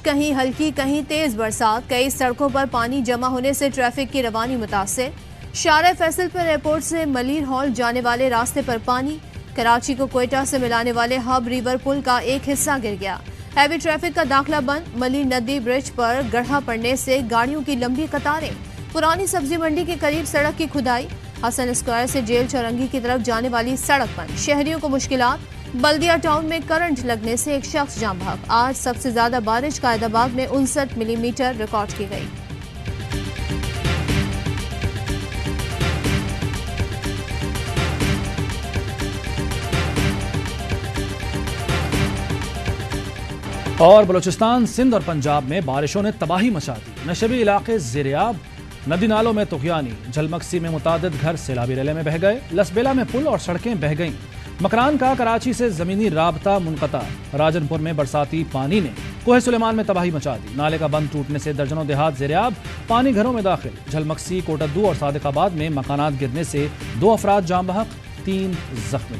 کہیں ہلکی کہیں تیز برسات، کئی سڑکوں پر پانی جمع ہونے سے ٹریفک کی روانی متاثر۔ شارع فیصل پر ایئرپورٹ سے ملیر ہال جانے والے راستے پر پانی، کراچی کو کوئٹہ سے ملانے والے ہب ریور پل کا ایک حصہ گر گیا۔ ہیوی ٹریفک کا داخلہ بند، ملیر ندی برج پر گڑھا پڑنے سے گاڑیوں کی لمبی قطاریں۔ پرانی سبزی منڈی کے قریب سڑک کی کھدائی، حسن اسکوائر سے جیل چورنگی کی طرف جانے والی سڑک بند، شہریوں کو مشکلات۔ بلدیہ ٹاؤن میں کرنٹ لگنے سے ایک شخص جاں بحق۔ آج سب سے زیادہ بارش قائد آباد میں 59 ملی میٹر ریکارڈ کی گئی۔ اور بلوچستان، سندھ اور پنجاب میں بارشوں نے تباہی مچا دی، نشبی علاقے زیریاب، ندی نالوں میں طغیانی، جھلمکسی میں متعدد گھر سیلابی ریلے میں بہہ گئے، لسبیلا میں پل اور سڑکیں بہہ گئیں، مکران کا کراچی سے زمینی رابطہ منقطع، راجن پور میں برساتی پانی نے کوہ سلیمان میں تباہی مچا دی، نالے کا بند ٹوٹنے سے درجنوں دیہات زیریاب، پانی گھروں میں داخل، جھلمکسی، کوٹدو اور صادق آباد میں مکانات گرنے سے 2 افراد جاں بحق، 3 زخمی۔